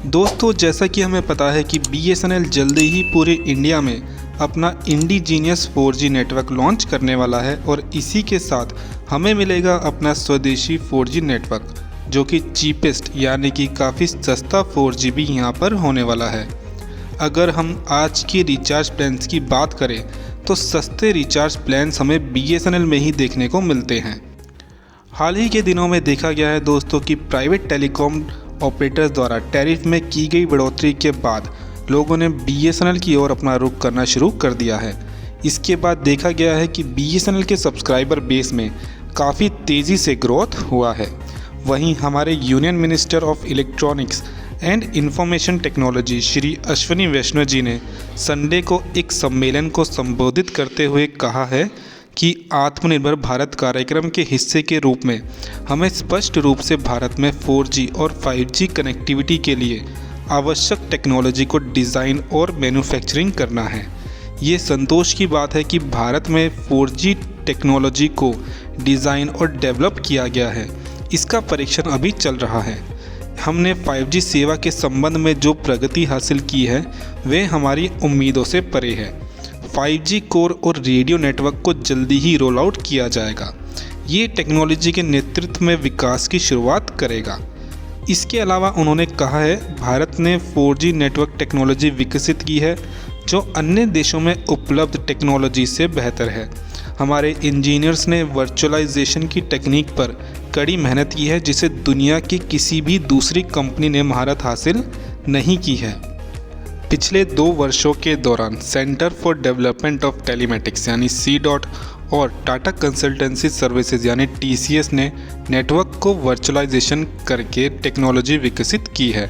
दोस्तों, जैसा कि हमें पता है कि बीएसएनएल जल्दी ही पूरे इंडिया में अपना इंडिजीनियस 4G नेटवर्क लॉन्च करने वाला है और इसी के साथ हमें मिलेगा अपना स्वदेशी 4G नेटवर्क, जो कि चीपेस्ट यानी कि काफ़ी सस्ता 4G भी यहाँ पर होने वाला है। अगर हम आज की रिचार्ज प्लान्स की बात करें तो सस्ते रिचार्ज प्लान्स हमें बीएसएनएल में ही देखने को मिलते हैं। हाल ही के दिनों में देखा गया है दोस्तों कि प्राइवेट टेलीकॉम ऑपरेटर्स द्वारा टैरिफ में की गई बढ़ोतरी के बाद लोगों ने बीएसएनएल की ओर अपना रुख करना शुरू कर दिया है। इसके बाद देखा गया है कि बीएसएनएल के सब्सक्राइबर बेस में काफ़ी तेज़ी से ग्रोथ हुआ है। वहीं हमारे union minister of electronics and information technology Shri Ashwini Vaishnaw ji ने संडे को एक सम्मेलन को संबोधित करते हुए कहा है कि आत्मनिर्भर भारत कार्यक्रम के हिस्से के रूप में हमें स्पष्ट रूप से भारत में 4G और 5G कनेक्टिविटी के लिए आवश्यक टेक्नोलॉजी को डिज़ाइन और मैन्युफैक्चरिंग करना है। ये संतोष की बात है कि भारत में 4G टेक्नोलॉजी को डिज़ाइन और डेवलप किया गया है। इसका परीक्षण अभी चल रहा है। हमने 5G सेवा के संबंध में जो प्रगति हासिल की है वे हमारी उम्मीदों से परे है। 5G कोर और रेडियो नेटवर्क को जल्दी ही रोल आउट किया जाएगा। ये टेक्नोलॉजी के नेतृत्व में विकास की शुरुआत करेगा। इसके अलावा उन्होंने कहा है, भारत ने 4G नेटवर्क टेक्नोलॉजी विकसित की है जो अन्य देशों में उपलब्ध टेक्नोलॉजी से बेहतर है। हमारे इंजीनियर्स ने वर्चुअलाइजेशन की टेक्निक पर कड़ी मेहनत की है जिसे दुनिया की किसी भी दूसरी कंपनी ने महारत हासिल नहीं की है। पिछले 2 वर्षों के दौरान centre for development of telematics यानी CDOT और टाटा कंसल्टेंसी सर्विसेज यानी TCS ने नेटवर्क को वर्चुअलाइजेशन करके टेक्नोलॉजी विकसित की है।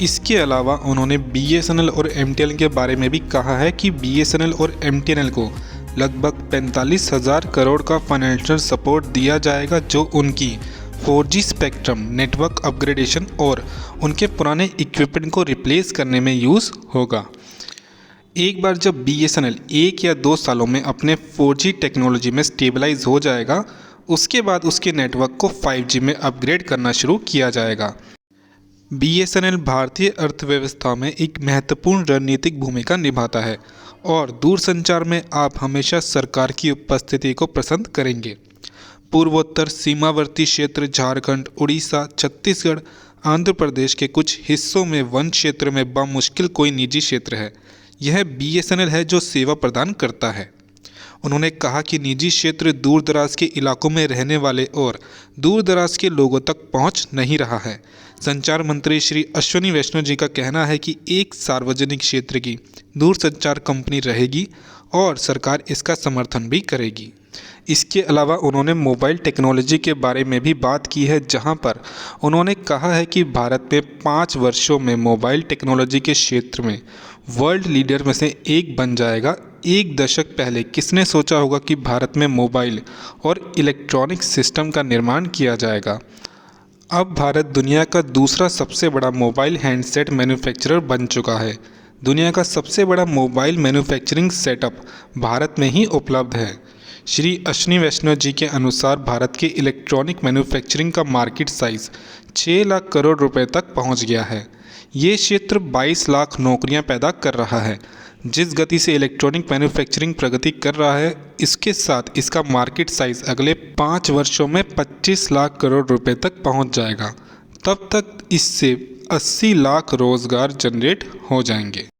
इसके अलावा उन्होंने BSNL और MTNL के बारे में भी कहा है कि BSNL और MTNL को लगभग 45,000 करोड़ का फाइनेंशियल सपोर्ट दिया जाएगा जो उनकी 4G स्पेक्ट्रम नेटवर्क अपग्रेडेशन और उनके पुराने इक्विपमेंट को रिप्लेस करने में यूज़ होगा। एक बार जब BSNL 1 या 2 सालों में अपने 4G टेक्नोलॉजी में स्टेबलाइज हो जाएगा, उसके बाद उसके नेटवर्क को 5G में अपग्रेड करना शुरू किया जाएगा। BSNL भारतीय अर्थव्यवस्था में एक महत्वपूर्ण रणनीतिक भूमिका निभाता है और दूरसंचार में आप हमेशा सरकार की उपस्थिति को पसंद करेंगे। पूर्वोत्तर सीमावर्ती क्षेत्र झारखंड, उड़ीसा, छत्तीसगढ़, आंध्र प्रदेश के कुछ हिस्सों में वन क्षेत्र में बामुश्किल कोई निजी क्षेत्र है। यह BSNL है जो सेवा प्रदान करता है। उन्होंने कहा कि निजी क्षेत्र दूर दराज के इलाकों में रहने वाले और दूर दराज के लोगों तक पहुंच नहीं रहा है। संचार मंत्री श्री अश्विनी वैष्णव जी का कहना है कि एक सार्वजनिक क्षेत्र की दूरसंचार कंपनी रहेगी और सरकार इसका समर्थन भी करेगी। इसके अलावा उन्होंने मोबाइल टेक्नोलॉजी के बारे में भी बात की है, जहां पर उन्होंने कहा है कि भारत में 5 वर्षों में मोबाइल टेक्नोलॉजी के क्षेत्र में वर्ल्ड लीडर में से एक बन जाएगा। 1 दशक पहले किसने सोचा होगा कि भारत में मोबाइल और इलेक्ट्रॉनिक सिस्टम का निर्माण किया जाएगा। अब भारत दुनिया का दूसरा सबसे बड़ा मोबाइल हैंडसेट मैन्युफैक्चरर बन चुका है। दुनिया का सबसे बड़ा मोबाइल मैन्युफैक्चरिंग सेटअप भारत में ही उपलब्ध है। श्री अश्विनी वैष्णव जी के अनुसार भारत के इलेक्ट्रॉनिक मैन्युफैक्चरिंग का मार्केट साइज 6 लाख करोड़ रुपए तक पहुंच गया है। ये क्षेत्र 22 लाख नौकरियां पैदा कर रहा है। जिस गति से इलेक्ट्रॉनिक मैन्युफैक्चरिंग प्रगति कर रहा है, इसके साथ इसका मार्केट साइज अगले 5 वर्षों में 25 लाख करोड़ रुपए तक पहुंच जाएगा। तब तक इससे 80 लाख रोजगार जनरेट हो जाएंगे।